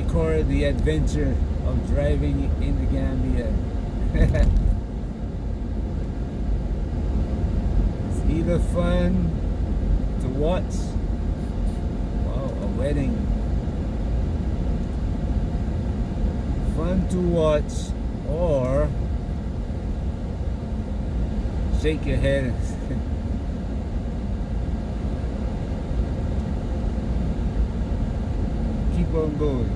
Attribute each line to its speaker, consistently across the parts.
Speaker 1: record the adventure of driving in the Gambia. It's either fun to watch, wow, a wedding, fun to watch, or shake your head. Keep on going.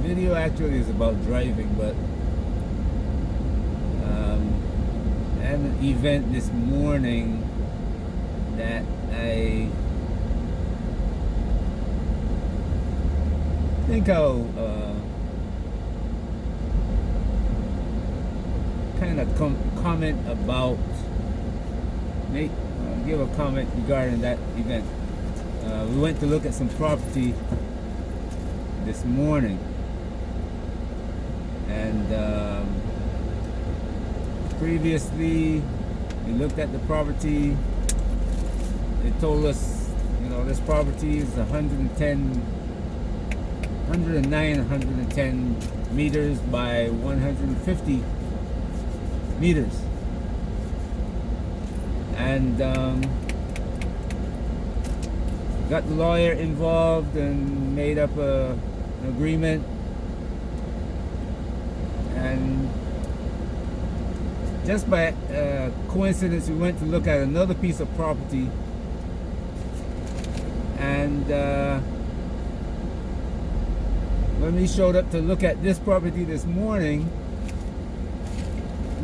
Speaker 1: Video actually is about driving, but I had an event this morning that I think I'll kind of comment about, give a comment regarding that event. We went to look at some property this morning, and previously we looked at the property. They told us, this property is 109, 110 meters by 150 meters, and got the lawyer involved and made up an agreement. And just by coincidence, we went to look at another piece of property, and when we showed up to look at this property this morning,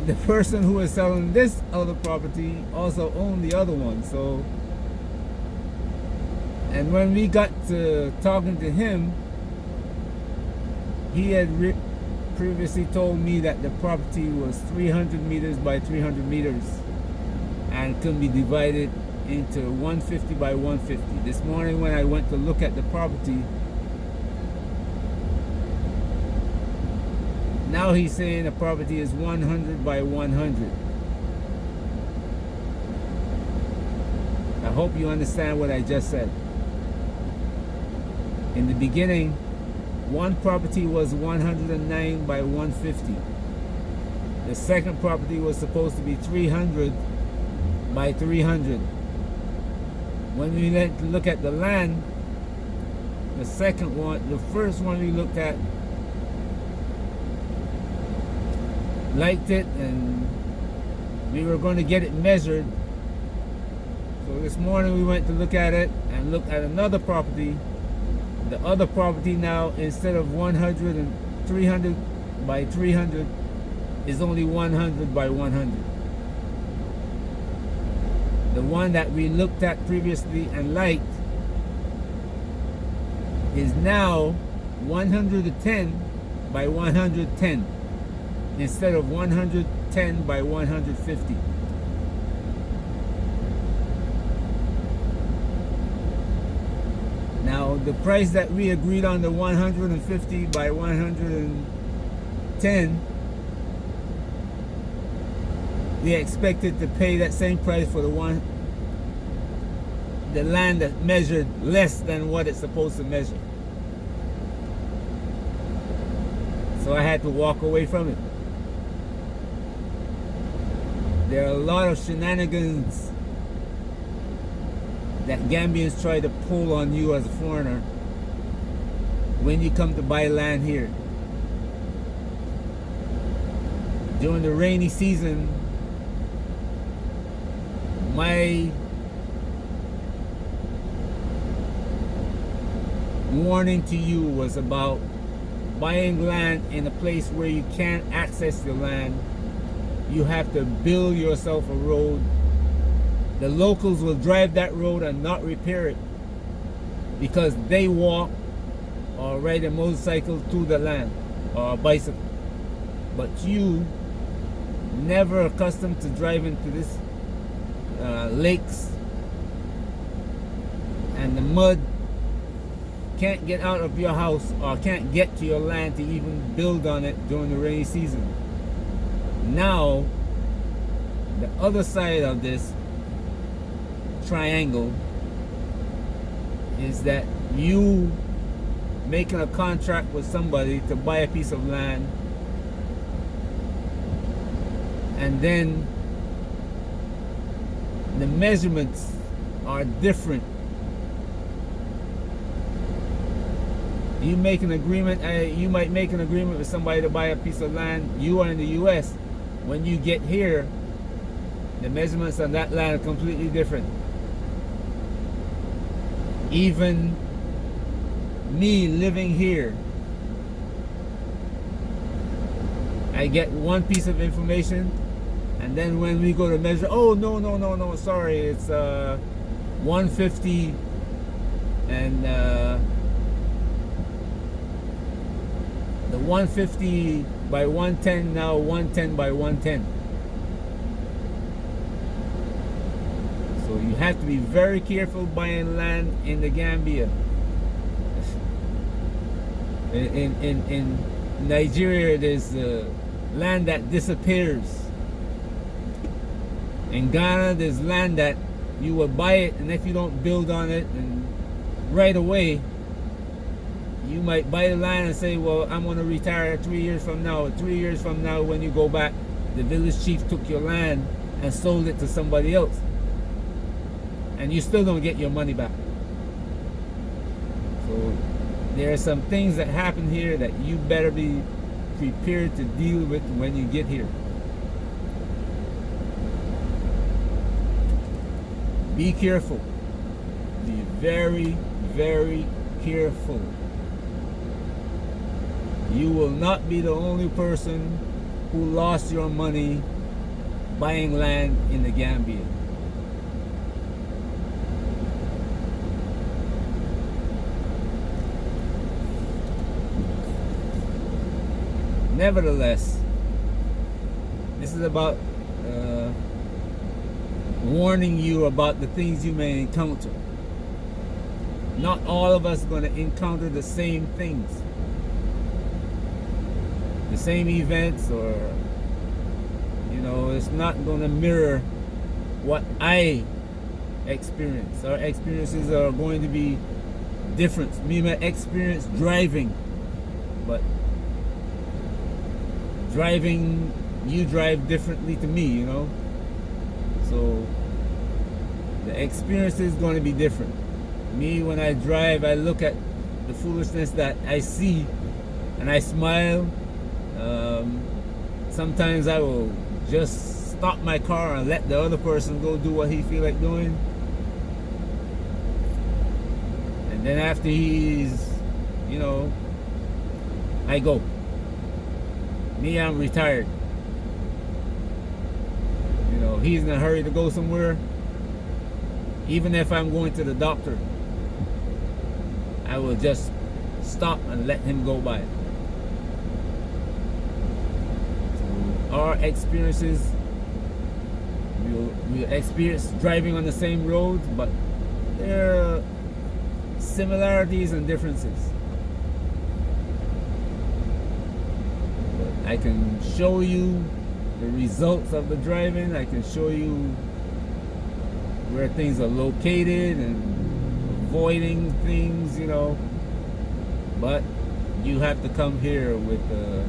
Speaker 1: the person who was selling this other property also owned the other one. So, and when we got to talking to him, he had previously told me that the property was 300 meters by 300 meters and could be divided into 150 by 150. This morning when I went to look at the property, now he's saying the property is 100 by 100. I hope you understand what I just said. In the beginning, one property was 109 by 150. The second property was supposed to be 300 by 300. When we went to look at the land, the first one we looked at, liked it, and we were going to get it measured. So this morning we went to look at it and looked at another property The other property now, instead of 100 and 300 by 300, is only 100 by 100. The one that we looked at previously and liked is now 110 by 110 instead of 110 by 150. Now the price that we agreed on, the 150 by 110, we expected to pay that same price for the land that measured less than what it's supposed to measure. So I had to walk away from it. There are a lot of shenanigans that Gambians try to pull on you as a foreigner when you come to buy land here. During the rainy season, my warning to you was about buying land in a place where you can't access the land. You have to build yourself a road. The locals will drive that road and not repair it because they walk or ride a motorcycle to the land or a bicycle. But you, never accustomed to driving to this lakes and the mud, can't get out of your house or can't get to your land to even build on it during the rainy season. Now, the other side of this triangle is that you making a contract with somebody to buy a piece of land, and then the measurements are different. You make an agreement, you might make an agreement with somebody to buy a piece of land. You are in the US. When you get here, the measurements on that land are completely different. Even me living here, I get one piece of information, and then when we go to measure, oh no, sorry, it's 150 and the 150 by 110 now 110 by 110. So you have to be very careful buying land in the Gambia. In Nigeria, there's land that disappears. In Ghana, there's land that you will buy it, and if you don't build on it, and right away, you might buy the land and say, well, I'm going to retire 3 years from now. 3 years from now, when you go back, the village chief took your land and sold it to somebody else. And you still don't get your money back. So there are some things that happen here that you better be prepared to deal with when you get here. Be careful. Be very, very careful. You will not be the only person who lost your money buying land in the Gambia. Nevertheless, this is about warning you about the things you may encounter. Not all of us are going to encounter the same things, the same events, or it's not going to mirror what I experience. Our experiences are going to be different. Me, my experience driving, but driving, you drive differently to me, so the experience is going to be different. Me, when I drive, I look at the foolishness that I see and I smile. Sometimes I will just stop my car and let the other person go do what he feel like doing, and then after he's you know, I go. Me, I'm retired. You know, he's in a hurry to go somewhere. Even if I'm going to the doctor, I will just stop and let him go by. So our experiences, we experience driving on the same roads, but there are similarities and differences. I can show you the results of the driving. I can show you where things are located and avoiding things, you know. But you have to come here with a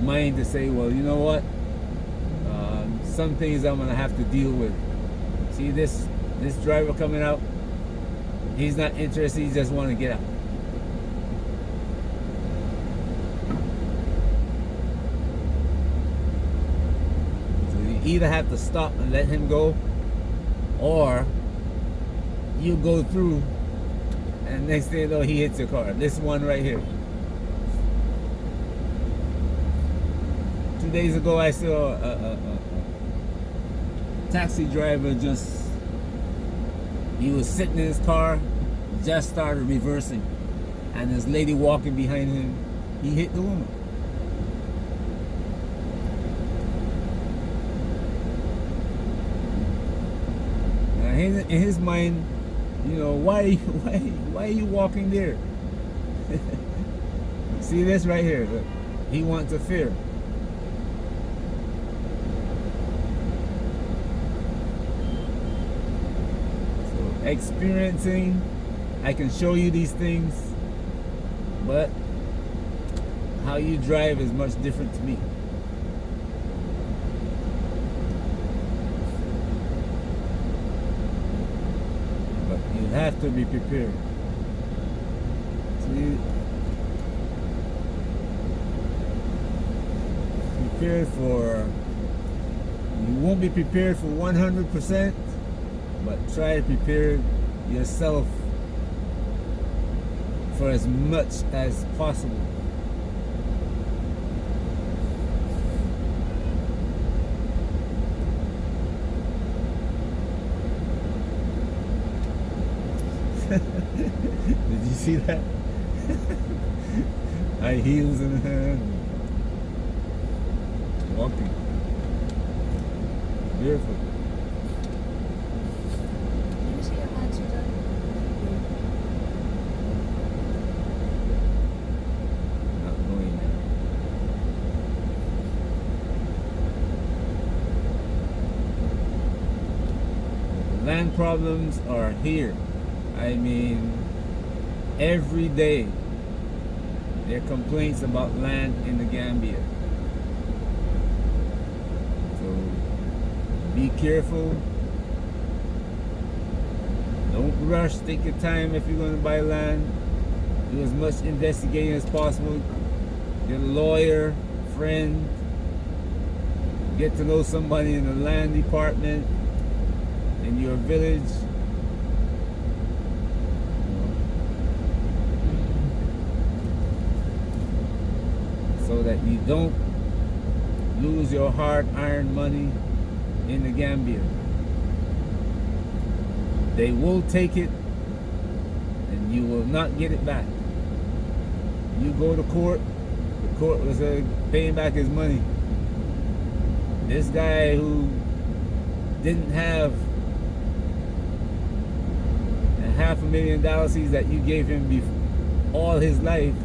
Speaker 1: mind to say, well, you know what? Some things I'm gonna have to deal with. See this driver coming out? He's not interested. He just want to get out. Either have to stop and let him go, or you go through and next thing you know he hits your car. This one right here. 2 days ago I saw a taxi driver he was sitting in his car, just started reversing, and this lady walking behind him, he hit the woman. In his mind, you know, why are you walking there? See this right here? He wants a fear. So experiencing, I can show you these things, but how you drive is much different to me. You have to be prepared. See, prepared for, you won't be prepared for 100%, but try to prepare yourself for as much as possible. Did you see that? High heels in hand, walking. Beautiful.
Speaker 2: Can you see your hands are done?
Speaker 1: Not going there. Land problems are here. I mean, every day there are complaints about land in the Gambia. So be careful. Don't rush. Take your time if you're going to buy land. Do as much investigating as possible. Get a lawyer, friend. Get to know somebody in the land department in your village. So that you don't lose your hard-earned money in the Gambia. They will take it and you will not get it back. You go to court, the court was paying back his money. This guy who didn't have $500,000 that you gave him all his life,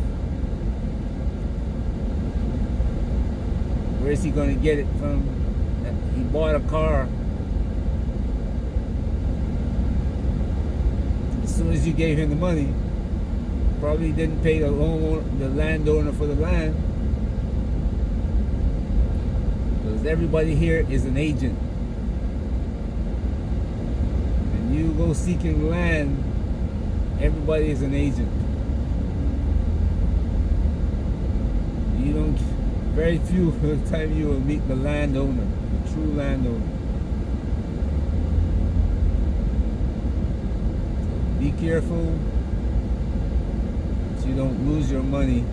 Speaker 1: where is he going to get it from? He bought a car. As soon as you gave him the money, probably didn't pay the landowner for the land. Because everybody here is an agent. And you go seeking land, everybody is an agent. You don't. Very few of the time you will meet the landowner, the true landowner. Be careful. you don't lose your money.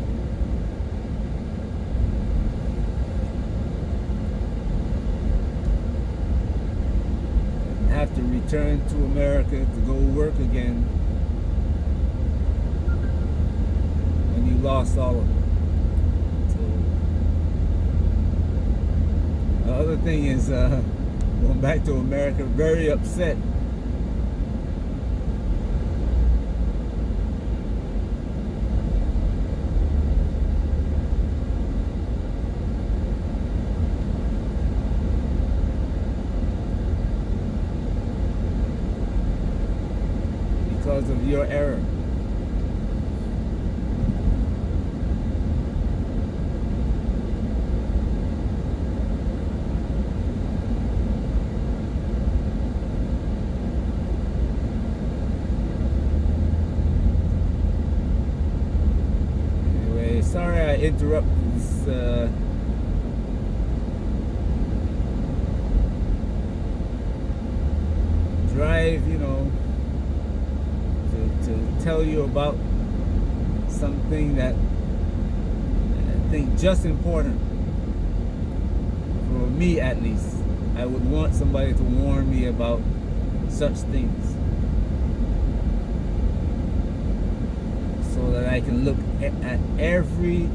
Speaker 1: And have to return to America to go work again when you lost all of it. So the other thing is going back to America, very upset. Because of your error. Anyway, sorry I interrupted this drive, you know, to tell you about something that I think just important for me, at least. I would want somebody to warn me about such things so that I can look at every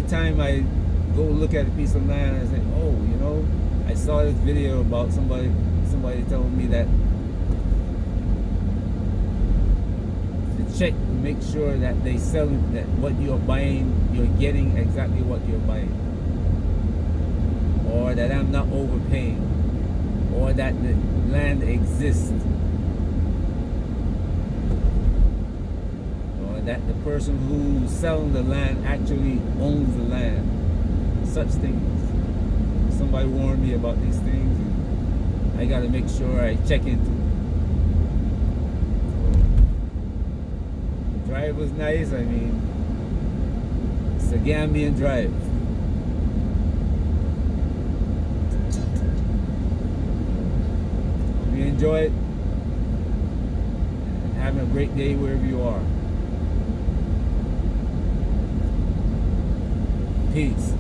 Speaker 1: time I go look at a piece of land, I say, oh, you know, I saw this video about somebody telling me that check to make sure that they sell it, that what you're buying, you're getting exactly what you're buying, or that I'm not overpaying, or that the land exists, or that the person who's selling the land actually owns the land. Such things. Somebody warned me about these things, and I got to make sure I check into it. Drive was nice. I mean, it's a Gambian drive. Hope you enjoy it. And have a great day wherever you are. Peace.